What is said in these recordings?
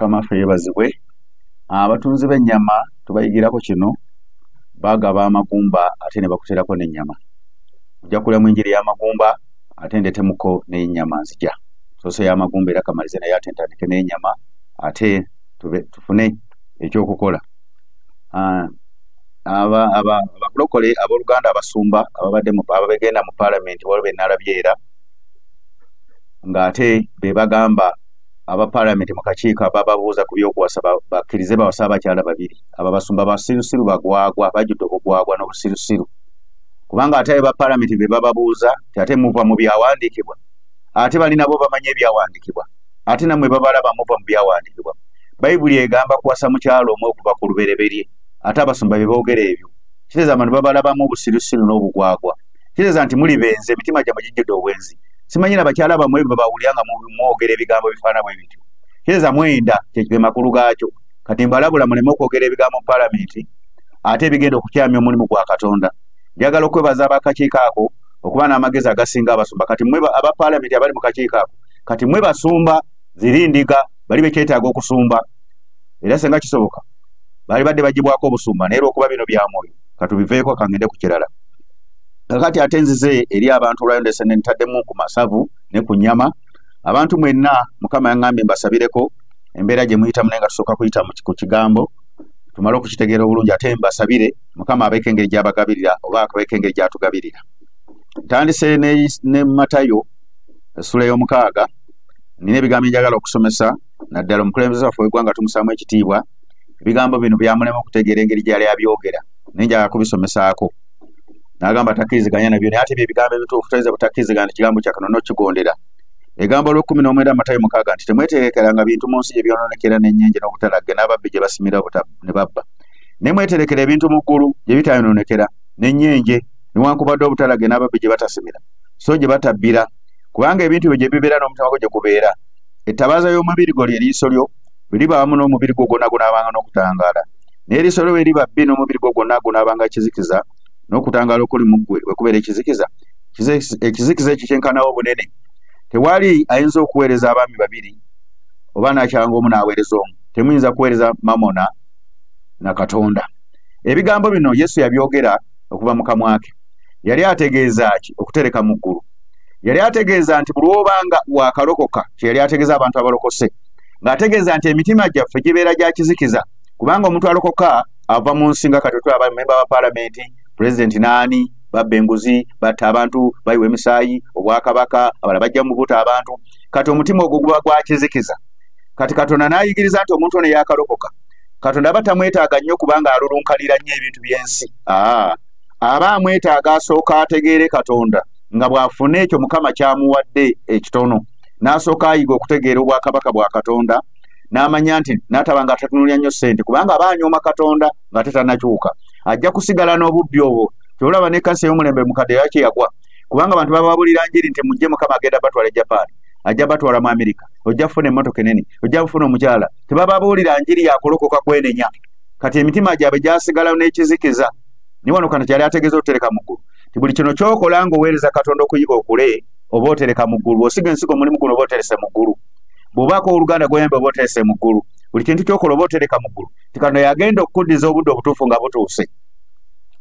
Mukama ffe yeebazibwe. Abatunzi b'ennyama tubayigirako kino, bagaba amagumba ate ne bakuterako n'ennyama. Ojja kulya mu enjiri y'amagumba ate ndetemuko n'ennyama nzija. Soose y'amagumba era kamalize naye ate ntandike n'ennyama ate tufune ekyokukola. Abalokole abooluganda abasumba abagenda mu paalamenti waliwo be nalabye era ng'ate be bagamba aba paalamenti mu kakiiko abababuuza ku by'okuwasa bakkirize bawasa abakyala babiri. Abo basumba basirusiru bagwagwa, bajjudde obugwagwa n'obusirusiru. Kubanga ate ba paalamenti be bababuuza ate muva mu byawandiikibwa. Ate bali nabo bamanye ebyawandiikibwa. Ate namwe babalaba muva mu byawandiikibwa. Bayibuli egamba kuwasa mukyalo omwe okuva ku lubereberye. Ate abasumba be boogera ebyo. Kitegeeza abantu babalabamu obusirusiru n'obugwagwa. Kitegeeza nti muli benze, emitima gyammwe gijjudde obwenzi. Simanyi na bakyala bamwe babawulira nga mwogera ebigambo bifaana bwe bityo. Kitegeeza mwenda kye makulu gaakyo. Kati mbalabula muleme okwogera ebigambo mu paalamenti ate ebigenda okukyamya omulimu gwa Katonda. Njagala okwebaza abakakiiko ako okuba n'amagezi agasinga abasumba. Kati mwe aba paalamenti abali mu kakiiko ako, kati mwe basumba ziri ndiga bali bekyetaaga okusumba. Era senga kisoboka bali badde bagibwako obusumba naye okuba bino bya mwoyo katubiveeko kangende ku kirala. Kakati ate nzize eri abantu olwayo ndese ne ntaddemu ku masavu ne ku nnyama. Abantu mwenna Mukama yaŋŋambye mbasabireko embeera gye muyitamu naye nga tusooka kuyita ku kigambo tumale okukitegeera obulungi ate mbasabire Mukama abeeko engeri gy'abagabirira oba abeeko engeri gy'atugabirira. Ntandise ne Matayo essula y'omukaaga. Nina ebigambo njagala okusomesa naddala omukulembeze waffe w'eggwanga tumusaamu ekitiibwa. Ebigambo bino byamulema okutegeera engeri gy'ali abyogera naye njagala kubisomesaako. N'agamba takkiriziganya nabyo naye ate bye bigambo ebituufu toyinza butakkiriziganya nti kigambo kya Katonda n'okigondera. Egambo olw'ekumi Matayo mukaaga nti temweterekeranga bintu mu nsi gye byonoonekera n'ennyenje n'obutalagge n'ababbi gye basimira ne babba. Ne mweterekera ebintu mu ggulu gye bitayonoonekera n'ennyenje newankubadde obutalagge n'ababbi gye batasimira so gye batabbira. Kubanga ebintu byo gye bibeera n'omutima gwo gye gubeera. Ettabaaza y'omubiri gwo ly'eriiso lyo, bwe liba wamu n'omubiri gwo gwonna gunaabanga n'okutangaala. Naye eriiso lyo bwe liba bbi n'omubiri gwo gwonna gunaabanga ekizikiza, n'okutangaala okuli mu ggwe bwe kubeera ekizikiza. Ekizikiza ekyo kyenkanawo bunene. Tewali ayinza okuweereza abaami babiri oba n'akyanga omu n'aweereza omu. Temuyinza kuweereza Mamona na Katonda. Ebigambo bino Yesu yabyogera okuva mu kamwa ke. Yali ategeeza ki? Okutereka mu ggulu. Yali ategeeza nti buli obanga wakalokoka, kye yali ategeeza abantu abalokose, ng'ategeeza nti emitima gyaffe gibeera gya kizikiza. Kubanga omuntu alokoka ava mu nsi nga kati abamemba ba paalamenti, pulezidenti n'ani, babba enguzi, batta abantu, bayiwa emisaayi, obwakabaka, abalala bajja mu buta abantu. Kati omutima ogwo guba gwa kizikiza. Kati Katonda n'ayigiriza nti omuntu ono yakalokoka. Katonda aba tamwetaaga nnyo kubanga alulunkalira nnyo ebintu by'ensi. Aba amwetaaga asooka ategeere Katonda nga bw'afuna ekyo Mukama kyamuwadde ekitono. N'asooka ayiga okutegeera obwakabaka bwa Katonda n'amanya nti n'atabanga atatunulira nnyo ssente kubanga aba anyooma Katonda nga tetannakyuka. Ajja kusigala n'obubbi obwo. Kyolaba ne kansa y'omulembe mukadde yakye yagwa. Kubanga abantu bababulira njiri nti mujje Mukama agenda batwala e Japan, ajja batwala mu Amerika, ojja kufuna emmotoka enene, ojja kufuna omukyala. Tebababuulira njiri yakolokoka kwenenya. Kati emitima gyabwe gyasigala n'ekizikiza. Ni wano kana kyali ategeeza okutereka mu ggulu. Ti buli kino ky'okola ng'oweereza Katonda okuyiga okule oba otereka mu ggulu. Osiga ensigo omulimu guno oba oterese mu ggulu. Bw'obaako oluganda gw'oyamba oba oterese mu ggulu. Buli kintu ky'okola oba otereka mu ggulu. Ti Katonda yagenda okukuddiza obudde obutuufu nga butuuse.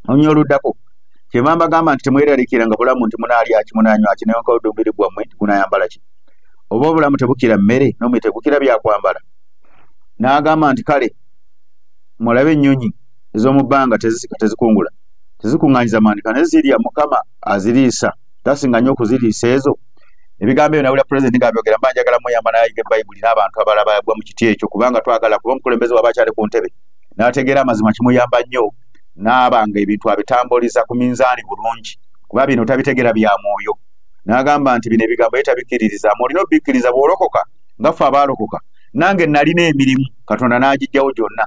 Onnyo oluddako. Kyemba mbagamba nti temweraliikira nga bulamu nti munaalya ki munaanywa ki newankubadde omubiri gwammwe gunaayambala ki. Oba obulamu tebukira mmere n'omubiri tegukira byakwambala. N'agamba nti kale mulabe ennyonyi ez'omu bbanga tezikungula, tezikuŋŋaanyiza manika naye zirya Mukama aziriisa, tasinga nnyo okuziriisa ezo. Ebigambo ebyo nawulira pulezidenti ng'abyogera mba njagala muyamba n'ayiga Bayibuli n'abantu abalala bagwa mu kiti ekyo kubanga twagala kuba omukulembeze waba akyali ku ntebe n'ategeera amazima kimuyamba nnyo n'abanga ebintu abitambuliza ku minzaani bulungi kuba bino tabitegeera bya mwoyo. N'agamba nti bino ebigambo ye tabikkiririza. Olina obikkiriza bw'olokoka nga ffe abaalokoka. Nange nalina emirimu Katonda n'agijjawo gyonna.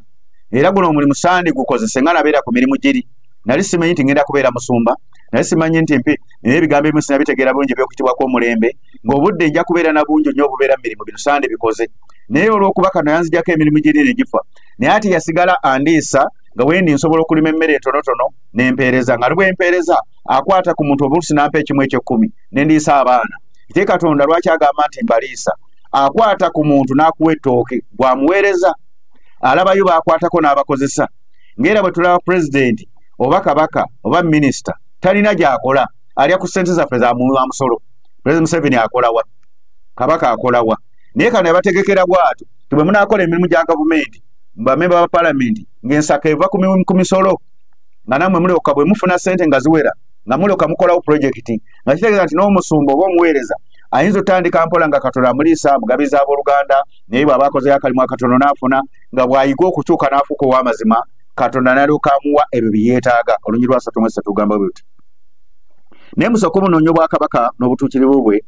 Era guno omulimu saandi gukozese nga nabeera ku mirimu giri. Nali simanyi nti ngenda kubeera musumba, nali simanyi nti naye ebigambo ebimu sinabitegeera bulungi eby'okuyitibwako omulembe, ng'obudde nja kubeera na bungi nnyo obubeera mu mirimu bino saandi bikoze. Naye olw'okuba Katonda yanzijjako emirimu giri ne gifa. Naye ati yasigala andiisa nga wendi nsobola okulima emmere entonotono n'empeereza. Nga lw'empeereza akwata ku muntu oluusi n'ampa ekimu eky'ekkumi ne ndiisa abaana. Ate Katonda lwaki agamba nti mbaliisa? akwata ku muntu n'akuwa ettooke bwamuweereza alabayo baakwatako n'abakozesa ng'era bwe tulaba pulezidenti oba kabaka oba minisita talina gy'akola alya ku ssente zaffe za musolo. Pulezidenti Museveni akolawa, kabaka akolawa. Naye kano yabategekera bw'atyo ti bwe munaakola emirimu gya gavumenti bamemba ba palamenti ng'ensaka eva ku misolo nga nammwe mulyoka bwe mufuna ssente nga ziwera nga mulyoka mukolawo pulojekiti nga kitegeeza nti n'omusumba oba omuweereza ayinza otandika mpola nga Katonda amuliisa mugabizi abooluganda naye bw'aba akozeyo akalimu akatono n'afuna nga bw'ayiga okukyuka n'afuuka ow'amazima Katonda n'alyoka amuwa ebyo bye yeetaaga. Olunyi lwa 3:3 tugamba buti naye musooka munoonya obwakabaka n'obutuukirivu bwe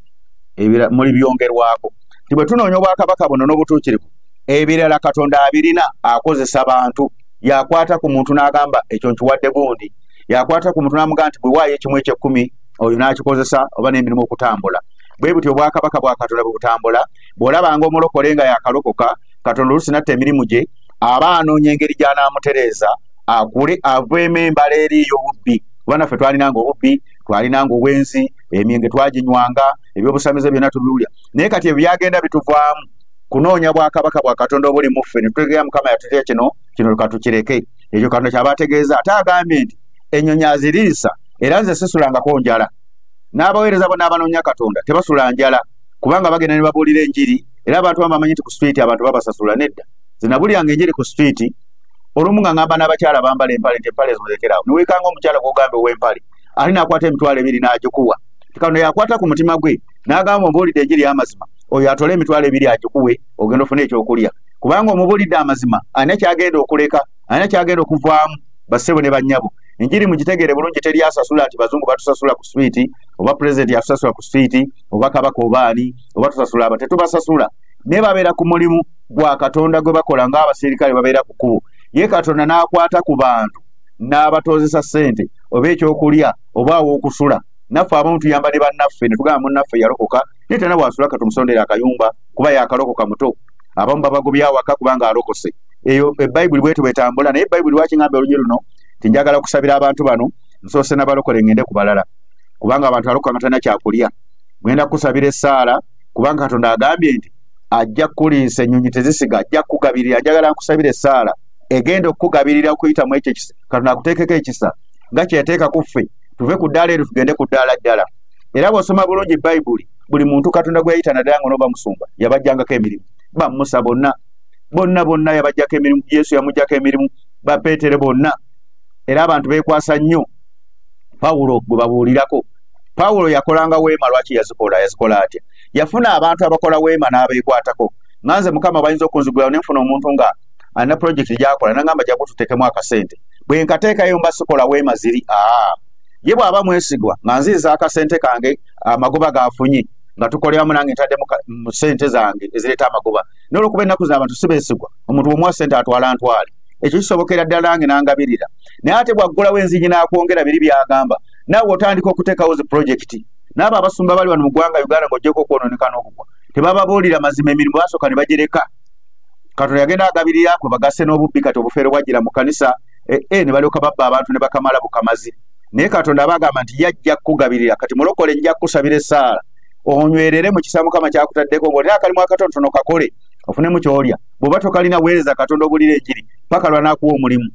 muli byongerwako ti bwe tunoonya obwakabaka buno n'obutuukirivu ebirala Katonda abirina akozesa bantu. Yakwata ku muntu n'agamba ekyo nkiwadde gundi, yakwata ku muntu n'amugamba nti bwe waayo ekimu eky'ekkumi oyo n'akikozesa oba n'emirimu okutambula. Bwe butyo obwakabaka bwa Katonda bwe butambula. Bw'olabanga omulokole nga yakalokoka Katonda oluusi natta emirimu gye aba anoonya engeri gy'anaamutereeza akule aveemu embala eri ey'obubbi. Kuba naffe twalinanga obubbi, twalinanga obwenzi, emyenge twaginywanga, ebyobusamize byonna tubiwulya. Naye kati ebyo byagenda bituvaamu kunoonya bwakabaka bwa Katonda obuli mu ffe ne tutegeera Mukama yatutera kino katukireke. Ekyo Katonda ky'abategeeza ate agambye nti ennyonyi aziriisa era nze sisulangako njala. N'abaweereza bonna abanoonya Katonda tebasula njala kubanga bagenda ne babuulira enjiri era abantu bamanyi nti ku street abantu babasasula. Nedda zinabulyanga enjiri ku street olumu nga ngamba n'abakyala bambala empale nti empale zimulekerawo niweekanga omukyala gw'ogambe ow'empale ali n'akwata emitwalo 2 n'agikuwa. Katonda yakwata ku mutima gwe n'agamba omubuulidde enjiri y'amazima oyo atole emitwalo 2 agikuwe ogenda ofune ekyokulya kubanga omubuulidde amazima alina kyagenda okuleka alina kyagenda okuvaamu. Bassebo ne bannyabo enjiri mugitegeere bulungi teri asasula nti bazungu batusasula ku street oba pulezidenti yatusasula ku street oba kabaka obaani oba tusasula aba tetubasasula naye babeera ku mulimu gwa Katonda gwe bakola ng'abasirikale babeera ku kkubo. Ye Katonda n'akwata ku bantu n'abatoozesa ssente oba ekyokulya oba aw'okusula. Naffe abamu tuyamba ne bannaffe ne tugamba munnaffe yalokoka naye tena bw'asula katumusondera akayumba kuba yakalokoka muto. Abamu babagobya awaka kubanga alokose. Eyo Ebbayibuli bwetu bwetambula naye Ebbayibuli wakiŋŋamba olunyi luno ti njagala kusabira abantu bano nsoose n'abalokole ngende ku balala kubanga abantu alokoka nga talina kyakulya. Ngenda kusabira essaala kubanga Katonda agambye nti ajja kuliisa ennyonyi tezisiga ajja kukugabirira. Njagala nkusabira essaala egenda okukugabirira okuyitamu ekyo ekisa. Katonda akuteekeko ekisa nga kyeteeka ku ffe tuve ku ddaala eryo tugende ku ddaala ddala. Era bw'osoma bulungi Ebbayibuli buli muntu Katonda gwe yayita naddala nga n'oba musumba yabajjangako emirimu. Ba Musa bonna yabajjako emirimu. Yesu yamujjako emirimu. Ba Peetero bonna. Era abantu beekwasa nnyo Pawulo gwe babuulirako. Pawulo yakolanga weema. Lwaki yazikola atya? Yafuna abantu abakola weema n'abeekwatako. Nganze Mukama bayinza okunzigulawo ne nfuna omuntu nga alina pulojekiti gy'akola n'agamba jjaku tuteekemu akasente. Bwe nkateekayo mba sikola weema ziri. Ye bw'aba mwesigwa nga nziza akasente kange amagoba gafunye nga tukoleramu nange ntadde mu ssente zange ezireeta amagoba. N'olwokuba ennaku zino abantu si beesigwa. Omuntu bw'omuwa ssente atwala ntwale. Ekyo kisobokera ddala nange n'angabirira. Naye ate bw'aggulawo enzigi n'akwongera biri by'agamba naawe otandika okuteekawo zi pulojekiti. N'abo abasumba bali wano mu ggwanga Uganda ng'oggyeko okwonooneka n'okugwa tebababuulira mazima emirimu basooka ne bagireka. Katonda yagenda agabirira kwe bagasse n'obubbi kati obufeero bwajjira mu kanisa ne balyoka babba abantu ne bakamala bukamazi. Naye Katonda abagamba nti yajja kukugabirira. Kati mulokole njja kukusabira essaala onywerere mu kisa Mukama kyakutaddeko ng'olina akalimu akatonotono kakole ofunemu ky'olya. Bw'oba tokalina weereza Katonda obulira enjiri paka lwa n'akuwa omulimu.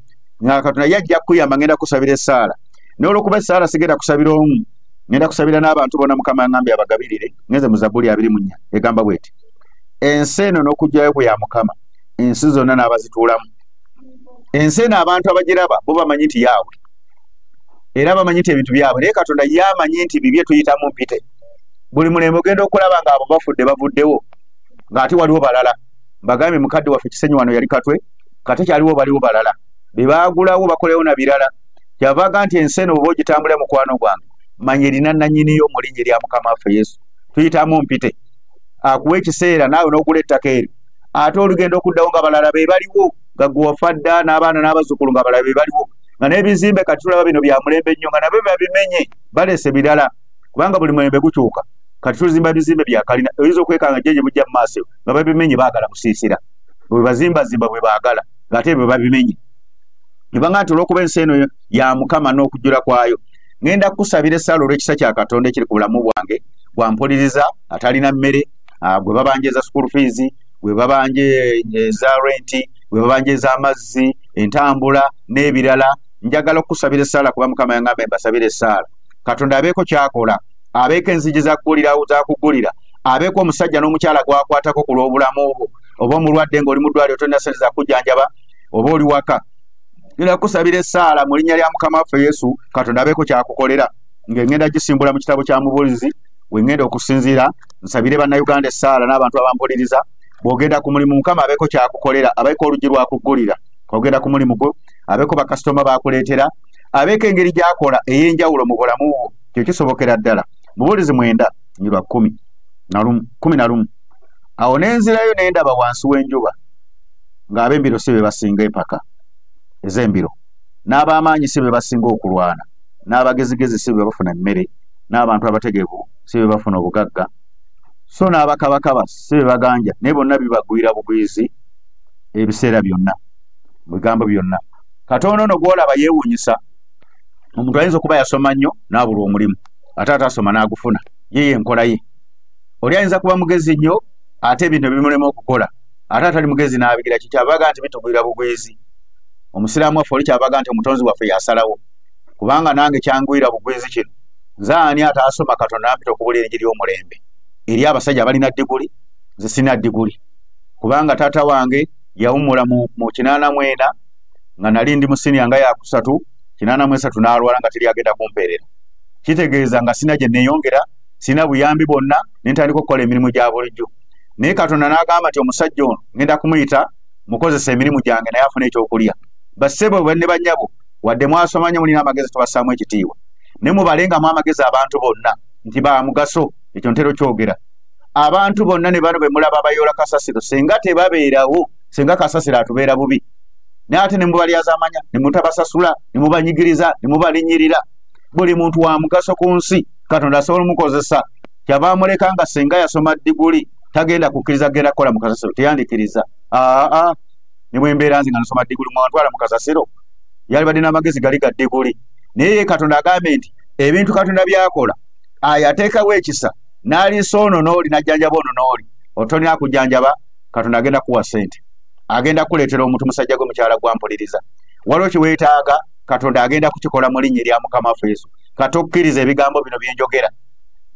Nga Katonda yajja kukuyamba ngenda kusabira essaala. N'olwokuba essaala sigenda kusabira omu ngenda kusabira n'abantu bonna Mukama yangambye abagabirire. Ngenze mu Zabbuli 24 egamba bw'eti ensi eno n'okujjayo bwe ya Mukama ensi zonna n'abazituulamu. Ensi eno abantu abagiraba bo bamanyi nti yaabwe era bamanyi nti ebintu byabwe. Naye Katonda yamanyi nti bibye tuyitamu mpite. Buli mulembe ogenda okulaba ng'abo bafudde bavuddewo ng'ate waliwo balala. Bagambye mukadde waffe Kisenyi wano yali Katwe kate kyaliwo baliwo balala be baagulawo bakolewo na birala. Kyavaga nti ensi eno bw'oba ogitambula mukwano gwange manya erina nannyiniyo mu linnya lya Mukama waffe Yesu. Tuyitamu mpite akuwa ekiseera naawe n'ogula ettaka eryo ate olugenda okuddawo nga balala be baliwo nga gwe wafa dda n'abaana n'abazzukulu nga balala be baliwo nga n'ebizimbe kati tulaba bino bya mulembe nnyo nga nabyo babimenye baleese birala kubanga buli mulembe gukyuka. Kati tuzimba bizimbe bya kalina oyinza okwekanga jeje bujja mu maaso nga babimenye baagala musiisira bwe bazimbazimba bwe baagala ng'ate bwe babimenye. Ibanga nti olw'okuba ensi eno ya Mukama n'okujjula kwayo ngenda kusabira essaala olw'ekisa kya Katonda ekiri ku bulamu bwange bwampuliriza atalina mmere gwe babanjeza school fees, gwe babanje za rent, gwe babanje za amazzi, entambula n'ebirala. Njagala okusabira essaala kuba Mukama yangambe mbasabire essaala. Katonda abeeko kyakola, abeeko enzigi za kugulira, abeeko omusajja n'omukyala gwakwatako ku lw'obulamu obwo, oba omulwadde ng'oli mu ddwaliro tolina ssente za kujjanjaba, oba oli waka. Njagala kusabira essaala mu linnya lya Mukama waffe Yesu, Katonda abeeko kyakukolera. Ng'engenda gisimbula mu kitabo kya Mubulizi, wengenda okusinziira, nsabire bannayuganda essaala n'abantu abampuliriza. Bw'ogenda ku mulimu Mukama abeeko kyakukolera, abeeko oluggi lwakugulira. Ogenda ku mulimu gwo, abeeko bakasitoma bakuleetera, abeeko engeri gy'akola ey'enjawulo mu bulamu bwo. Kyo kisobokera ddala. Mubulizi 9:11. Awo n'enzirayo ne ndaba wansi w'enjuba ng'ab'embiro si be basinga empaka ez'embiro, n'ab'amaanyi si be basinga okulwana, n'abagezigezi si be bafuna emmere, n'abantu abategevu si be bafuna obugagga, so n'abakabakaba si be baganja, naye bonna bibagwira bugwizi ebiseera byonna, bigambo byonna. Katonda ono gw'olaba yeewuunyisa. Omuntu ayinza okuba yasoma nnyo n'abulwa omulimu, ate atasoma n'agufuna, ye enkola ye. Oli ayinza kuba mugezi nnyo ate ebintu bimulema okukola, ate atali mugezi n'abigira. Kikyabaga nti bitugwira bugwizi. Omusiraamu waffe oli kyabaga nti omutonzi waffe yasalawo, kubanga nange kyangwira bugwizi kino. Nze ani ataasoma Katonda ampita okubuulira enjiri y'omulembe eri abasajja abalina diguli, nze sina diguli. Kubanga taata wange yawummula mu 89 nga nali ndi mu siniya nga yakusatu, 83 n'alwala nga teri agenda kumpeerera. Kitegeeza nga sina gye neeyongera, sina buyambi bwonna, ne ntandika okukola emirimu gya bulijjo. Naye Katonda n'agamba nti omusajja ono ngenda kumuyita mukozesa emirimu gyange naye afune ekyokulya. Bassebo banne bannyabo, wadde mwasoma nnyo mulina amagezi tubassaamu ekitiibwa, ne mubalengamu amagezi abantu bonna nti ba mugaso. Ekyo ntero kyogera. Abantu bonna ne bano be mulaba abayoola kasasiro, senga tebabeerawo, senga kasasiro atubeera bubi. Naye ate ne mubalyaza amanya, ne mutabasasula, ne mubanyigiriza, ne mubalinyirira. Buli muntu wa mugaso ku nsi Katonda asobola mukozesa. Kyava amuleka nga senga yasoma diguli tagenda kukkiriza genda kukola mu kasasiro, teyandikiriza. Ne bwembeera nzi nga nsoma diguli mwantwala mu kasasiro, yali badde n'amagezi gali ga diguli. Naye Katonda agambe nti ebintu Katonda byakola ayateekawo ekisa, n'aliisa ono n'oli n'ajjanjaba ono n'oli, otolina kujjanjaba. Katonda agenda kuwa ssente, agenda kuleetera omuntu musajja gwe mukyala gwampuliriza. Waliwo kiweetaaga, Katonda agenda kukikola mu linnya lya Mukama waffe Yesu. Katokkiriza ebigambo bino bye njogera.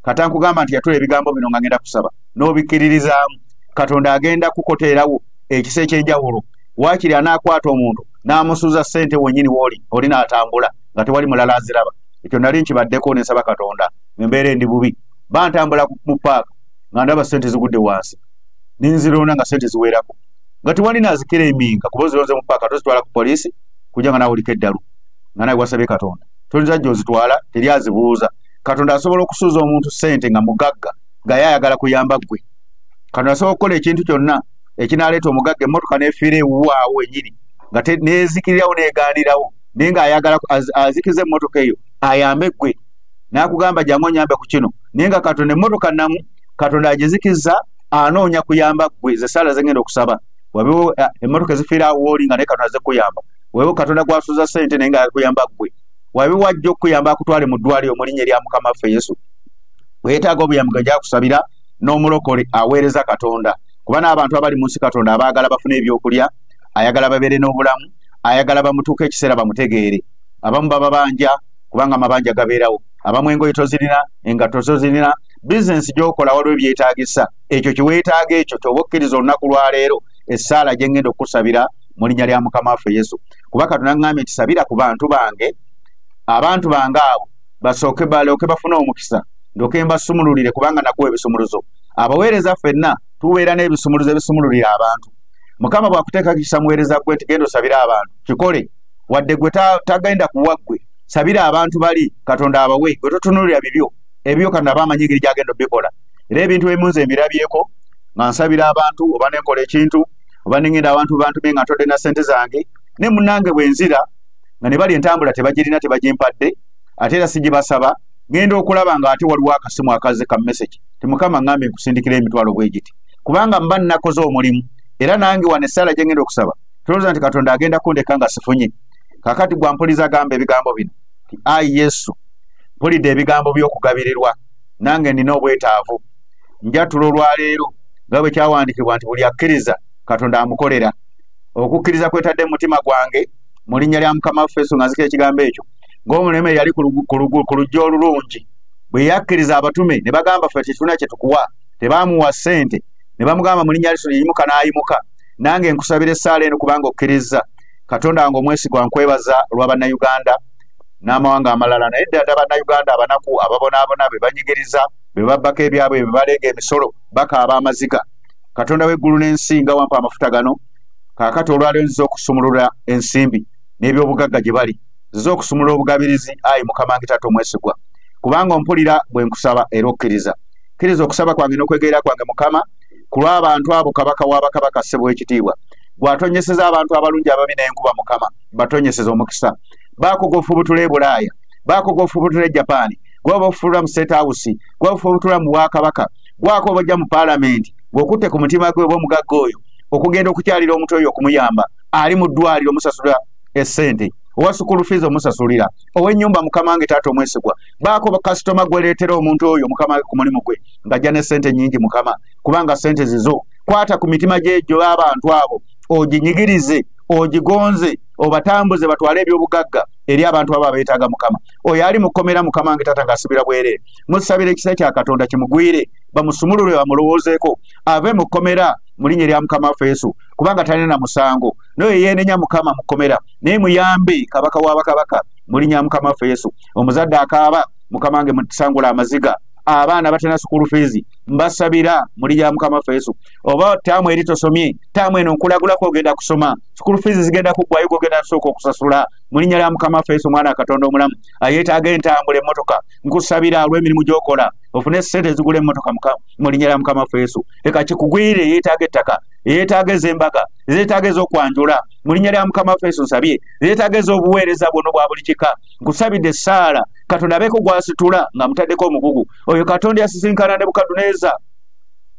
Kata nkugamba nti yatula ebigambo bino nga ngenda kusaba n'obikkiririzaamu, Katonda agenda kukoteerawo ekisa eky'enjawulo. Waakiri anaakwata omuntu n'amusuuza ssente wennyini w'oli, oli n'atambula nga tewali mulala aziraba. Ekyo nali nkibaddeko ne nsaba Katonda, embeera endi bubi. Bantambula mu paaka nga ndaba ssente zigudde wansi, ninzironda nga ssente ziwerako, nga tewali naazikira eminga kuba ozironze mu paaka tozitwala ku poliisi kujja nga naawe oliko eddalu nga nawe wasabye Katonda. Tolinza jja ozitwala, teri azibuuza. Katonda asobola okusuuza omuntu ssente nga mugagga nga ye ayagala kuyamba ggwe. Katonda asobola okukola ekintu kyonna ekinaaleeta omugagga emmotoka n'efiira ewuwaawo ennyini nga neezikirirawo n'egaanirawo, naye ng'ayagala azikiriza emmotoka eyo ayambe ggwe. N'akugamba jangu onyambe ku kino, naye nga Katonda emmotoka namu Katonda agizikiza anoonya kuyamba ggwe. Ze ssaala zengenda okusaba wabeewo emmotoka ezifiira awo w'oli nga naye Katonda azze kuyamba. Wabeewo Katonda gwasuuza ssente naye nga akuyamba ggwe. Wabeewo ajja okukuyamba akutwale mu ddwaliro mu linnya lya Mukama waffe Yesu. Weetaaga obuyambi gajja kusabira n'omulokole aweereza Katonda, kuba n'abantu abali mu nsi Katonda abaagala bafune ebyokulya, ayagala babeere n'obulamu, ayagala bamutuuke ekiseera bamutegeere. Abamu baba banja kubanga amabanja gabeerawo, abamu engoye tozirina, engatto tozirina, bizinesi gy'okola waliwo ebyetaagisa. Ekyo kiweetaaga ekyo ky'oba okkiriza olunaku lwa leero essaala gye ngenda okusabira mu linnya lya Mukama waffe Yesu. Kuba Katonda ngambye nti sabira ku bantu bange, abantu bange abo basooke balyoke bafune omukisa, ndoke mbasumululire kubanga nakuwa ebisumuluzo. Abaweereza ffenna tubeera n'ebisumuluzo ebisumululira abantu. Mukama bw'akuteeka kisa muweereza gwe nti genda osabire abantu, kikole. Wadde gwe tagenda kuwa ggwe, sabira abantu bali Katonda abawe, gwe totunuulira bibyo. Ebyo Katonda bamanyi engeri gy'agenda obbikola. Era ebintu ebimu nze mbirabyeko nga nsabira abantu, oba ne nkola ekintu, oba ne ngenda abantu be nga ntodde na ssente zange, ne munnange bwe nzira nga ne bali entambula tebagirina tebagimpadde, ate era sigibasaba, ngenda okulaba nga ate waliwo akasimu akaze ka message ti Mukama ngambye nkusindikira emitwalo bwe giti, kubanga mba nnakoze omulimu. Era nange wane essaala gye ngenda okusaba tulowooza nti Katonda agenda kundeka nga sifunye. Kakati gwampuliza gamba ebigambo bino ti ayi Yesu, mpulidde ebigambo by'okugabirirwa, nange nina obwetaavu. njatulo olwaleero nga bwe kyawandiikibwa nti buli akkiriza Katonda amukolera. Okukkiriza kwetadde mu mutima gwange mu linnya lya Mukama waffe Yesu nga nzikira ekigambo ekyo ng'omuleme yali ku lujja olulungi bwe yakkiriza abatume ne bagamba ffe tetulina kye tukuwa, tebaamuwa ssente, ne bamugamba mu linnya lya Yesu yimuka n'ayimuka. Nange nkusabira essaala eno kubanga okkiriza. Katonda wange omwesigwa nkwebaza olwa bannayuganda n'amawanga amalala, naye ddala bannayuganda abanaku ababonaabona be banyigiriza be babbako ebyabwe be baleega emisolo bakaaba amaziga. Katonda w'eggulu n'ensi nga wampa amafuta gano kaakati olwaleero nziza okusumulula ensimbi n'ebyobugagga gye bali, nziza okusumulula obugabirizi. Ayi Mukama wange Taata omwesigwa, kubanga ompulira bwe nkusaba era okkiriza. Kkiriza okusaba kwange n'okwegerera kwange Mukama ku lw'abantu abo kabaka w'abakabaka ssebo w'ekitiibwa bw'atonyeseza abantu abalungi ababi n'enkuba. Mukama batonyeseza omukisa. Baakoga ofubutula e Bulaaya, baakoga ofubutula e Japaani, gwaba ofubutula mu State House, gwaba ofubutula mu Bwakabaka, gwako obajja mu Paalamenti, ng'okutte ku mutima gwe oba omugagga oyo okugenda okukyalira omuntu oyo okumuyamba, ali mu ddwaliro omusasula essente, owa sukulu fees omusasulira, ow'ennyumba Mukama wange Taata omwesigwa. Baako bakasitoma gweleetera omuntu oyo Mukama wange ku mulimu gwe ng'ajja ne ssente nnyingi Mukama, kubanga ssente zizo kwata ku mitima gy'egyo y'abantu abo oginyigirize, ogigonze, obatambuze batwale ebyobugagga eri abantu abo abeetaaga Mukama. Oyo ali mu kkomera Mukama wange Taata ng'asibira bwereere, musabire ekisa kya Katonda kimugwire, bamusumulule bamulowoozeeko ave mu kkomera mu linnya lya Mukama waffe Yesu, kubanga talina na musango. Noyo yeenenya Mukama mu kkomera, naye muyambe kabaka w'abakabaka mu linnya lya Mukama waffe Yesu. Omuzadde akaaba Mukama wange musangula amaziga, abaana batena sukulu fees mbasabira mu linnya lya Mukama waffe Yesu. Oba taamu eri tosomye, taamu eno nkulagulako ogenda kusoma, sukulu fees zigenda kuggwayo ogenda kusooka okusasula mu linnya lya Mukama waffe Yesu. Omwana wa Katonda omulamu ayeetaaga entambula emmotoka, nkusabira olw'emirimu gy'okola ofune ssente ezigula emmotoka mu linnya lya Mukama waffe Yesu. Leka kikugwire, yeetaaga ettaka, yeetaaga ez'embaga, zeetaaga ez'okwanjula mu linnya lya Mukama waffe Yesu. Nsabye zeetaaga ez'obuweereza bwonna obwa buli kika. Nkusabidde essaala Katonda abeeko gwasitula nga mutaddeko omugugu. Oyo Katonda yasisinkana Nebukadduneeza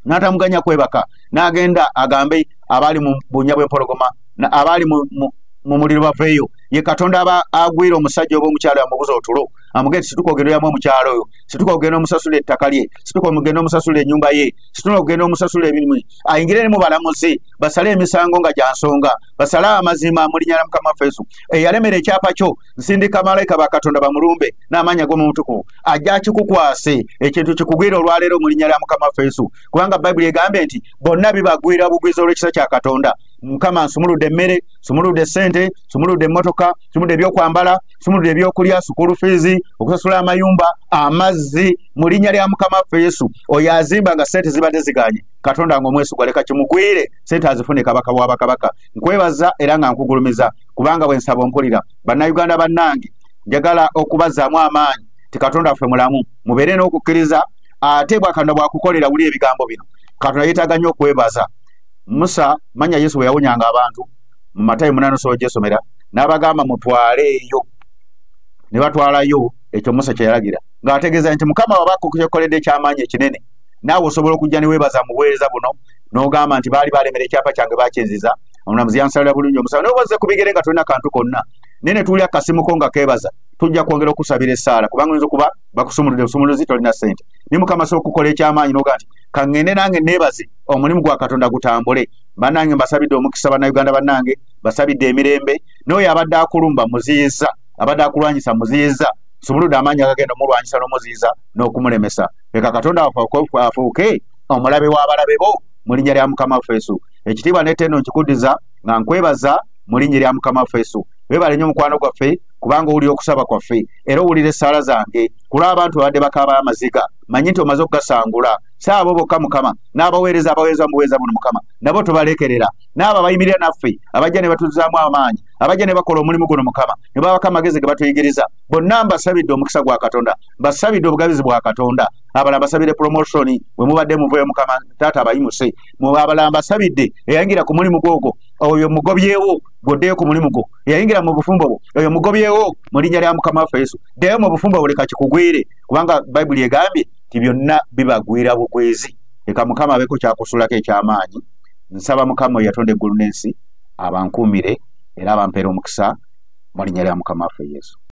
n'atamuganya kwebaka, n'agenda agambe abali mu bunnya bw'empologoma, abali mu muliro baveeyo. Ye Katonda aba agwira omusajja oba omukyalo yamubuza otulo, amugende situka ogenda yamu omukyalo oyo, situka ogenda omusasula ettaka lye, situka ogenda omusasula ennyumba ye, situka ogenda omusasula emirimu, ayingire mu balamuzi basale emisango nga gya nsonga, basale amazima mu linnya lya Mukama waffe Yesu. Eyalemera ekyapa kyo nsindika malayika ba Katonda bamulumbe n'amaanyi ag'omutukuvu ajja akikukwase ekintu kikugwira olwaleero mu linnya lya Mukama waffe Yesu, kubanga Bayibuli egambe nti bonna bibagwira bugwiza olw'ekisa kya Katonda. Mukama nsumuludde emmere, nsumuludde ssente, nsumuludde emmotoka, nsumuludde ebyokwambala, nsumuludde ebyokulya, sukulu fees, okusasula amayumba, amazzi mu linnya lya Mukama waffe Yesu. Oyo azimba nga ssente zibadde ziganye, Katonda nga omwesigwa leka kimugwire, ssente azifune kabaka w'abakabaka. Nkwebaza era nga nkugulumiza kubanga bwe nsaba ompulira. Bannayuganda bannange njagala okubazaamu amaanyi ti Katonda waffe mulamu, mubeere n'okukkiriza ate bw'Akatonda bw'akukolera wuli ebigambo bino. Katonda yeetaaga nnyo okwebaza. Musa manya Yesu bwe yawunyanga abantu mu Matayo 8 gy'esomera n'abagamba mutwaleeyo, ne batwalayo ekyo Musa kye yalagira ng'ategeeza nti Mukama wabako kukoledde ekyamaanyi ekinene, naawe osobola okujja ne weebaza mu buweereza buno n'ogamba nti baali balemera ekyapa kyange bakyenziza, omulamuzi yansalira bulungi omusawo n'obazze ku bigere nga tolina kantu konna, naye ne tuwulira akasimuko nga keebaza, tujja kwongera okusabira essaala kubanga oyinza okuba bakusumuludde busumuluzi tolina ssente. Naye Mukama sooka okukola ekyamaanyi n'ogaa nti kaŋŋende nange neebaze omulimu gwa Katonda gutambule. Bannange mbasabidde omukisa, bannayuganda bannange mbasabidde emirembe, n'oyo abadde akulumba muziyiza, abadde akulwanyisa muziyiza, nsumuludde amaanyi agagenda omulwanyisa n'omuziyiza n'okumulemesa. Leka Katonda afuuke omulabe w'abalabe bo mu linnya lya Mukama waffe Yesu. Ekitiibwa n'ettendo nkikuddiza nga nkwebaza mu linnya lya Mukama waffe Yesu. Weebale nnyo mukwano gwaffe kubanga owulira okusaba kwaffe era owulira essaala zange ku lw'abantu babadde bakaaba amaziga. Manyi nti omaze okugasangula. Saabo bokka Mukama, n'abaweereza abaweereza mu buweereza buno Mukama nabo tobalekerera, n'abo abayimirira naffe abajja ne batuzaamu amaanyi, abajja ne bakola omulimu guno Mukama ne babako amagezi ge batuyigiriza, bonna mbasabidde omukisa gwa Katonda, mbasabidde obugabizi bwa Katonda. Abalala mbasabidde promotion bwe mubadde muvuyo Mukama Taata abayimuse, abalala mbasabidde eyayingira ku mulimu gwogwo oyo mugobyewo goddeyo ku mulimu gwo, eyayingira mu bufumbo bwo oyo mugobyewo mu linnya lya Mukama waffe Yesu. Ddeyo mu bufumbo bwo, leka kikugwire kubanga Bayibuli egambye ti byonna bibagwira bugwezi. Leka Mukama abeeko kyakusulako ekyamaanyi. Nsaba Mukama oyo yatonda eggulu n'ensi abankuumire era abampeera omukisa mu linnya lya Mukama waffe Yesu.